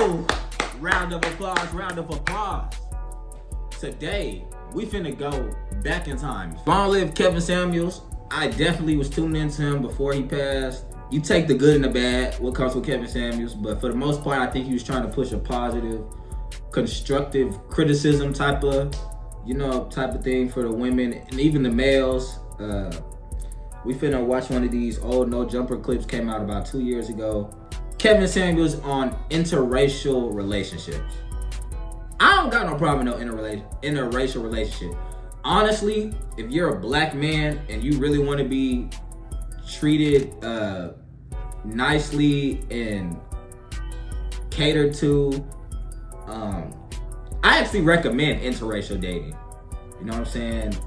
go. Round of applause, round of applause. Today, we finna go back in time. Long live Kevin Samuels. I definitely was tuning into him before he passed. You take the good and the bad, what comes with Kevin Samuels, but for the most part, I think he was trying to push a positive, constructive criticism type of thing for the women and even the males. We finna watch one of these old No Jumper clips, came out about 2 years ago. Kevin Samuels on interracial relationships. I don't got no problem with no interracial relationship. Honestly, if you're a black man and you really want to be treated nicely and catered to, I actually recommend interracial dating. You know what I'm saying?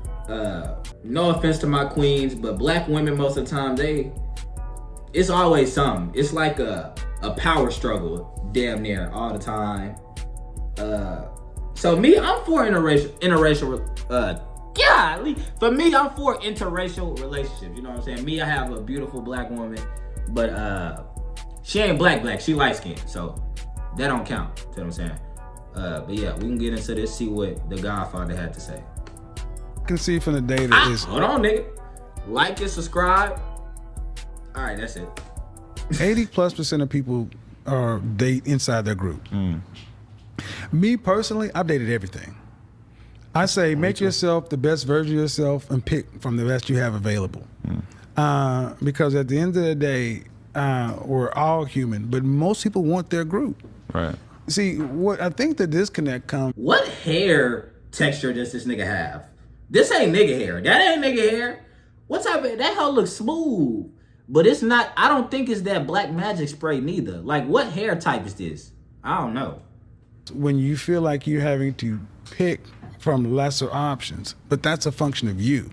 No offense to my queens, but black women most of the time, it's always something. It's like a power struggle damn near all the time. So me, I'm for interracial for me, I'm for interracial relationships. You know what I'm saying? Me, I have a beautiful black woman, but she ain't black, she light skinned, so that don't count. You know what I'm saying? But yeah, we can get into this, see what the Godfather had to say. I can see from the data is... Hold on, nigga. Like and subscribe. All right, that's it. 80+% of people date inside their group. Me personally, I've dated everything. I say make yourself the best version of yourself and pick from the best you have available. Because at the end of the day, we're all human, but most people want their group. Right. See, what I think the disconnect comes... What hair texture does this nigga have? This ain't nigga hair. That ain't nigga hair. What type of... That hell looks smooth. But it's not... I don't think it's that black magic spray neither. Like, what hair type is this? I don't know. When you feel like you're having to pick from lesser options, but that's a function of you.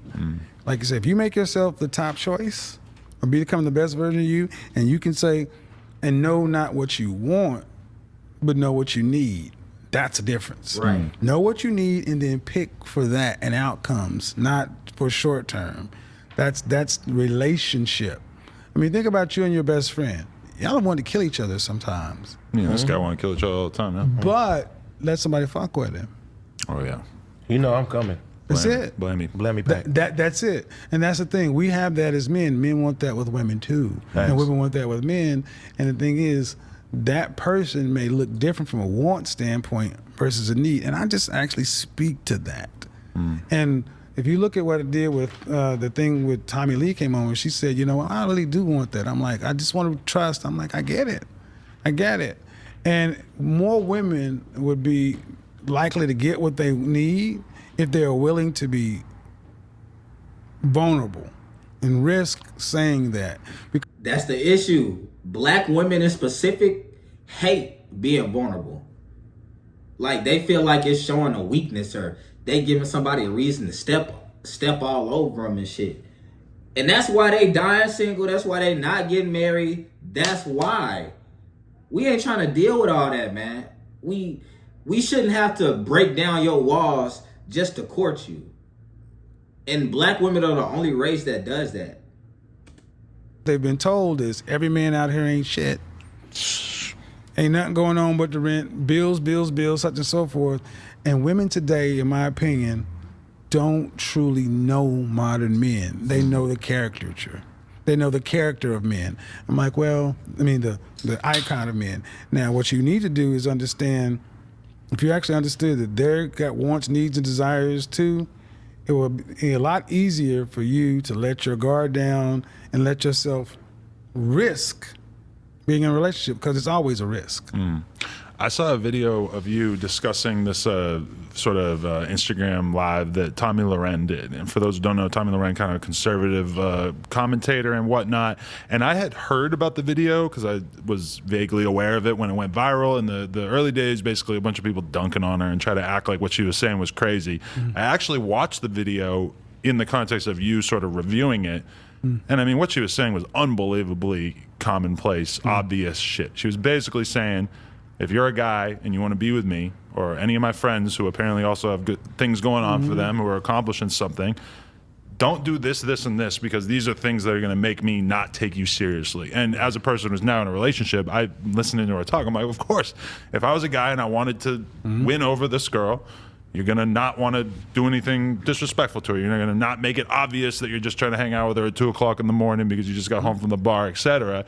Like I said, if you make yourself the top choice or become the best version of you, and you can say and know not what you want, but know what you need, that's a difference. Right. Know what you need and then pick for that and outcomes, not for short term. That's relationship. I mean, think about you and your best friend. Y'all want to kill each other sometimes. Yeah, this guy want to kill each other all the time, yeah. But let somebody fuck with him. Oh, yeah. You know I'm coming. That's it. Blame me. Blame me back. That's it. And that's the thing. We have that as men. Men want that with women too. Thanks. And women want that with men. And the thing is, that person may look different from a want standpoint versus a need. And I just actually speak to that. And if you look at what it did with the thing with Tommy Lee came on, where she said, you know, I really do want that. I'm like, I just want to trust. I'm like, I get it. I get it. And more women would be likely to get what they need if they're willing to be vulnerable and risk saying that. That's the issue. Black women in specific hate being vulnerable. Like, they feel like it's showing a weakness, or they giving somebody a reason to step all over them and shit. And that's why they dying single. That's why they not getting married. That's why. We ain't trying to deal with all that, man. We shouldn't have to break down your walls just to court you. And black women are the only race that does that. They've been told is every man out here ain't shit. Ain't nothing going on but the rent, bills, such and so forth. And women today, in my opinion, don't truly know modern men. They know the caricature. They know the character of men. I'm like, well, I mean, the icon of men. Now, what you need to do is understand, if you actually understood that they're got wants, needs, and desires too, it will be a lot easier for you to let your guard down and let yourself risk being in a relationship, because it's always a risk. I saw a video of you discussing this sort of Instagram live that Tommy Loren did. And for those who don't know, Tommy Loren, kind of a conservative commentator and whatnot. And I had heard about the video because I was vaguely aware of it when it went viral. In the early days, basically a bunch of people dunking on her and try to act like what she was saying was crazy. I actually watched the video in the context of you sort of reviewing it. And I mean, what she was saying was unbelievably commonplace, obvious shit. She was basically saying, if you're a guy and you want to be with me, or any of my friends who apparently also have good things going on for them, who are accomplishing something, don't do this, this, and this, because these are things that are going to make me not take you seriously. And as a person who's now in a relationship, I'm listening to her talk. I'm like, of course, if I was a guy and I wanted to win over this girl, you're going to not want to do anything disrespectful to her. You're going to not make it obvious that you're just trying to hang out with her at 2 o'clock in the morning because you just got home from the bar, etc.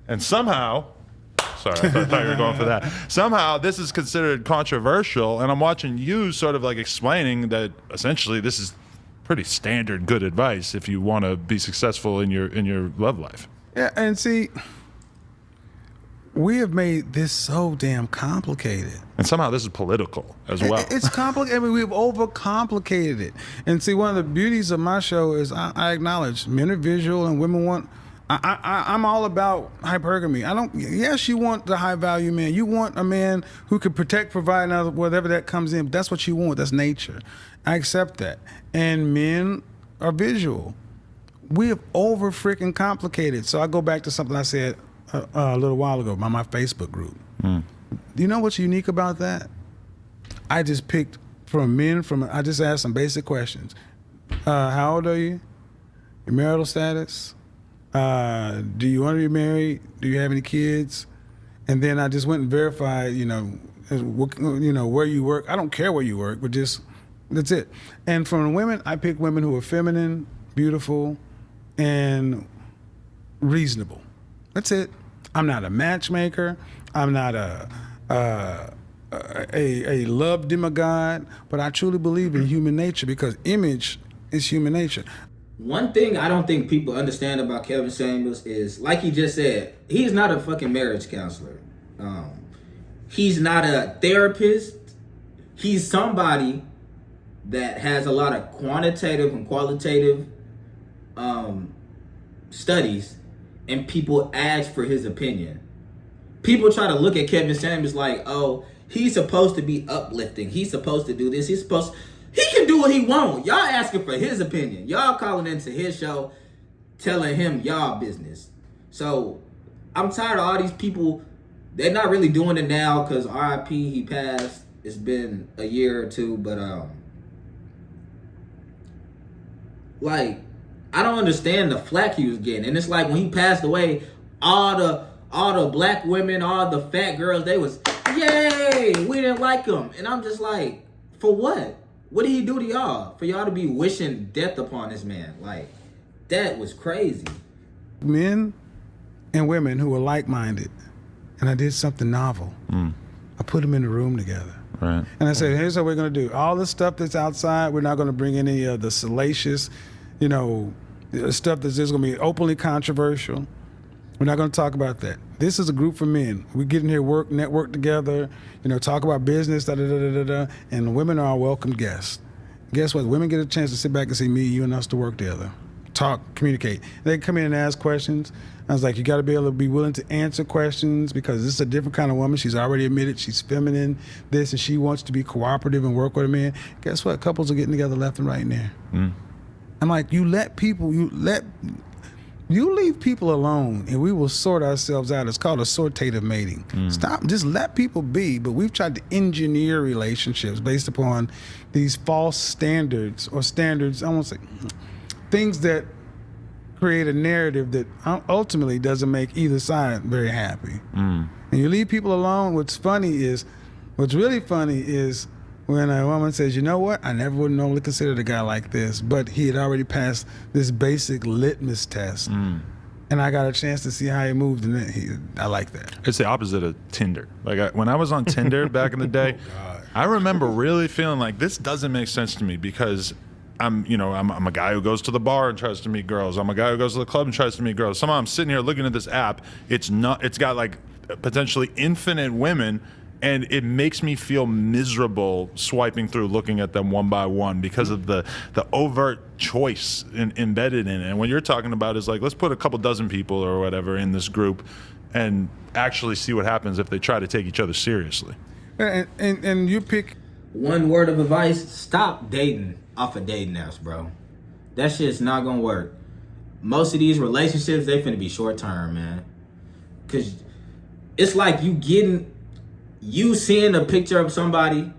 And somehow, sorry, I thought you were going for that. Somehow this is considered controversial, and I'm watching you sort of like explaining that essentially this is pretty standard good advice if you want to be successful in your love life. Yeah, and see, we have made this so damn complicated. And somehow this is political as well. It's complicated. I mean, we've overcomplicated it. And see, one of the beauties of my show is I acknowledge men are visual and women want. I'm all about hypergamy. Yes, you want the high value man. You want a man who can protect, provide, and whatever that comes in. That's what you want. That's nature. I accept that. And men are visual. We have over freaking complicated. So I go back to something I said a little while ago about my Facebook group. Do you know what's unique about that? I just picked I just asked some basic questions. How old are you? Your marital status? Do you want to be married? Do you have any kids? And then I just went and verified, where you work. I don't care where you work, but that's it. And from the women, I pick women who are feminine, beautiful, and reasonable. That's it. I'm not a matchmaker. I'm not a love demigod, but I truly believe in human nature because image is human nature. One thing I don't think people understand about Kevin Samuels is, like he just said, he's not a fucking marriage counselor. He's not a therapist. He's somebody that has a lot of quantitative and qualitative studies, and people ask for his opinion. People try to look at Kevin Samuels like, oh, he's supposed to be uplifting. He's supposed to do this. He can do what he wants. Y'all asking for his opinion. Y'all calling into his show, telling him y'all business. So I'm tired of all these people. They're not really doing it now because RIP, he passed. It's been a year or two, but I don't understand the flack he was getting. And it's like when he passed away, all the black women, all the fat girls, they was, yay, we didn't like him. And I'm just like, for what? What did he do to y'all? For y'all to be wishing death upon this man? Like, that was crazy. Men and women who were like-minded, and I did something novel. I put them in the room together. Right. And I said, here's what we're going to do. All the stuff that's outside, we're not going to bring any of the salacious, stuff that's just going to be openly controversial. We're not going to talk about that. This is a group for men. We get in here, network together, talk about business, and the women are our welcome guests. Guess what? Women get a chance to sit back and see me, you, and us to work together. Talk, communicate. They come in and ask questions. I was like, you got to be able to be willing to answer questions because this is a different kind of woman. She's already admitted she's feminine, this, and she wants to be cooperative and work with a man. Guess what? Couples are getting together left and right in there. I'm like, you leave people alone and we will sort ourselves out. It's called assortative mating. Stop, just let people be. But we've tried to engineer relationships based upon these false standards I won't say, things that create a narrative that ultimately doesn't make either side very happy. And you leave people alone. What's really funny is when a woman says, you know what, I never would have normally considered a guy like this, but he had already passed this basic litmus test. And I got a chance to see how he moved, and I like that. It's the opposite of Tinder. Like when I was on Tinder back in the day, I remember really feeling like this doesn't make sense to me because I'm a guy who goes to the bar and tries to meet girls. I'm a guy who goes to the club and tries to meet girls. Somehow I'm sitting here looking at this app. It's got like potentially infinite women, and it makes me feel miserable swiping through, looking at them one by one because of the overt choice embedded in it. And what you're talking about is like, let's put a couple dozen people or whatever in this group and actually see what happens if they try to take each other seriously. And you pick. One word of advice, stop dating off of dating apps, bro. That shit's not gonna work. Most of these relationships, they finna be short term, man. Cause it's like you seeing a picture of somebody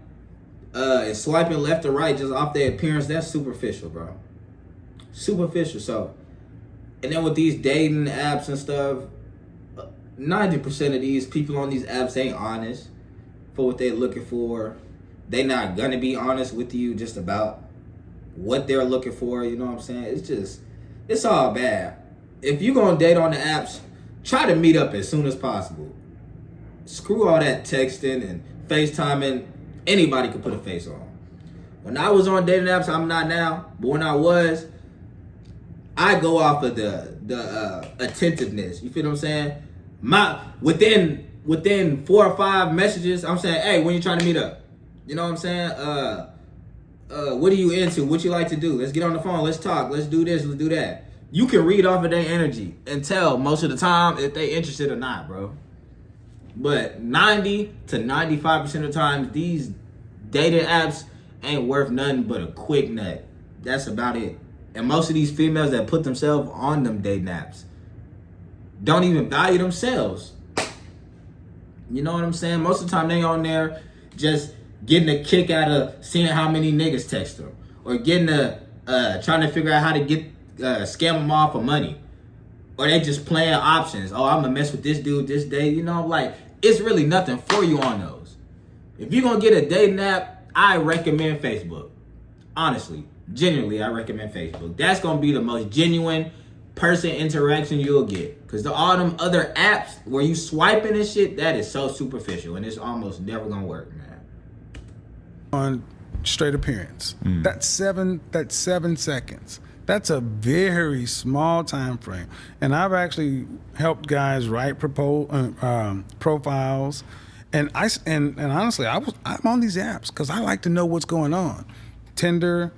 and swiping left or right just off their appearance, that's superficial, bro. superficial. So, and then with these dating apps and stuff, 90% of these people on these apps ain't honest for what they're looking for. They not gonna be honest with you just about what they're looking for. You know what I'm saying? It's all bad. If you're gonna date on the apps, try to meet up as soon as possible. Screw all that texting and FaceTiming. Anybody can put a face on. When I was on dating apps, I'm not now, but when I was, I go off of the attentiveness. You feel what I'm saying? Within 4 or 5 messages, I'm saying, hey, when you trying to meet up? You know what I'm saying? What are you into? What you like to do? Let's get on the phone. Let's talk. Let's do this. Let's do that. You can read off of their energy and tell most of the time if they interested or not, bro. But 90 to 95% of the time, these dating apps ain't worth nothing but a quick nut. That's about it. And most of these females that put themselves on them dating apps don't even value themselves. You know what I'm saying? Most of the time they on there just getting a kick out of seeing how many niggas text them, or getting trying to figure out how to get scam them off of money, or they just playing options. Oh, I'm gonna mess with this dude this day. You know, like, it's really nothing for you on those. If you're gonna get a dating app, I recommend Facebook. Honestly, genuinely, I recommend Facebook. That's gonna be the most genuine person interaction you'll get. Cause all them other apps where you swiping and shit, that is so superficial, and it's almost never gonna work, man. On straight appearance, that's 7 seconds. That's a very small time frame. And I've actually helped guys write profiles, and honestly, I'm on these apps because I like to know what's going on. Tinder,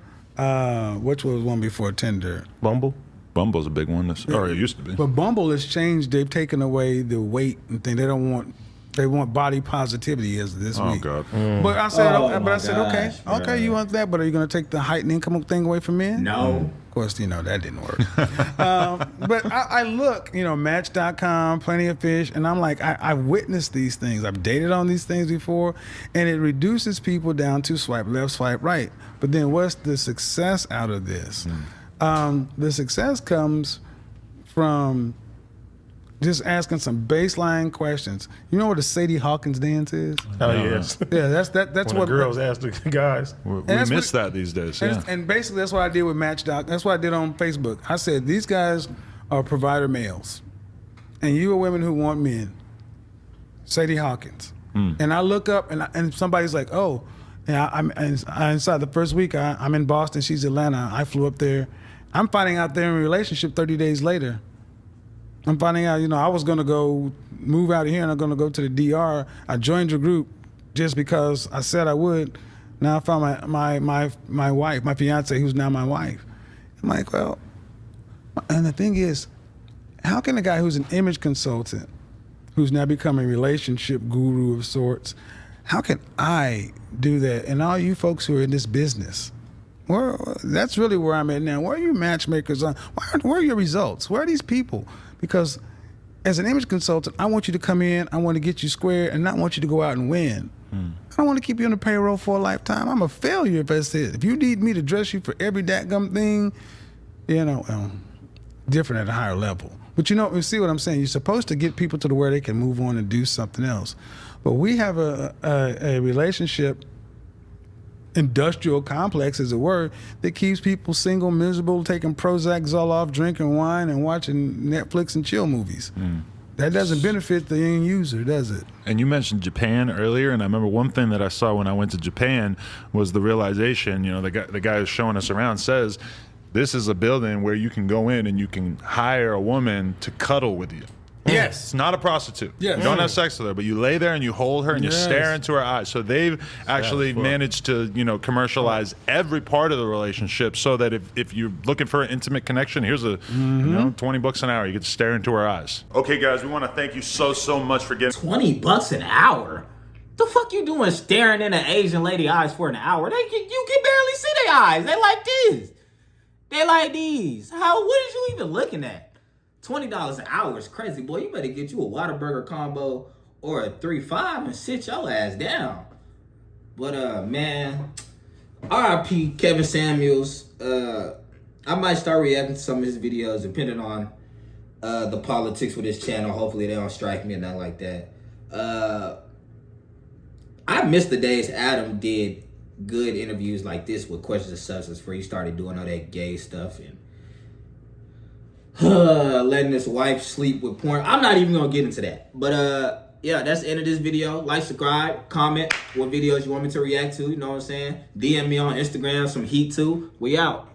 which was one before Tinder? Bumble. Bumble's a big one, or it used to be. But Bumble has changed. They've taken away the weight and thing. They want body positivity as this week. Oh God! But I said, gosh, okay, you want that, but are you going to take the height and income thing away from men? No. Of course, that didn't work. But I look, Match.com, Plenty of Fish, and I'm like, I've witnessed these things. I've dated on these things before, and it reduces people down to swipe left, swipe right. But then what's the success out of this? The success comes from just asking some baseline questions. You know what a Sadie Hawkins dance is? Oh yes. Yeah, that's when what the girls ask the guys. We miss that these days. Yeah. And basically that's what I did with Match.com. That's what I did on Facebook. I said, these guys are provider males, and you are women who want men. Sadie Hawkins. And I look up, and somebody's like, oh, and I inside the first week, I'm in Boston, she's Atlanta. I flew up there. I'm finding out they're in a relationship 30 days later. I'm finding out, I was going to go move out of here and I'm going to go to the DR. I joined your group just because I said I would. Now I found my wife, my fiance, who's now my wife. I'm like, well, and the thing is, how can a guy who's an image consultant, who's now become a relationship guru of sorts, how can I do that? And all you folks who are in this business, that's really where I'm at now. Where are you matchmakers on? Where are your results? Where are these people? Because as an image consultant, I want you to come in, I want to get you square, and not want you to go out and win. I don't want to keep you on the payroll for a lifetime. I'm a failure if I said, if you need me to dress you for every dadgum thing, different at a higher level. But you see what I'm saying? You're supposed to get people to where they can move on and do something else. But we have a relationship industrial complex, as it were, that keeps people single, miserable, taking Prozac, Zoloft, drinking wine, and watching Netflix and chill movies. That doesn't benefit the end user, does it? And you mentioned Japan earlier, and I remember one thing that I saw when I went to Japan was the realization, the guy who's showing us around says, this is a building where you can go in and you can hire a woman to cuddle with you. Yes. It's not a prostitute. Yes. You don't have sex with her, but you lay there and you hold her and you stare into her eyes. So they've actually managed to, commercialize every part of the relationship so that if you're looking for an intimate connection, here's a, $20 an hour. You get to stare into her eyes. Okay, guys, we want to thank you so much for getting $20 an hour? The fuck you doing staring in an Asian lady eyes for an hour? You can barely see their eyes. They like this. They like these. What is you even looking at? $20 an hour is crazy, boy. You better get you a Whataburger combo or a 3-5 and sit your ass down. But man, R.I.P. Kevin Samuels. I might start reacting to some of his videos depending on the politics with his channel. Hopefully they don't strike me or nothing like that. I miss the days Adam did good interviews like this with Questions of Substance before he started doing all that gay stuff and letting his wife sleep with porn. I'm not even gonna get into that. But yeah, that's the end of this video. Like, subscribe, comment what videos you want me to react to. You know what I'm saying? DM me on Instagram, some heat too. We out.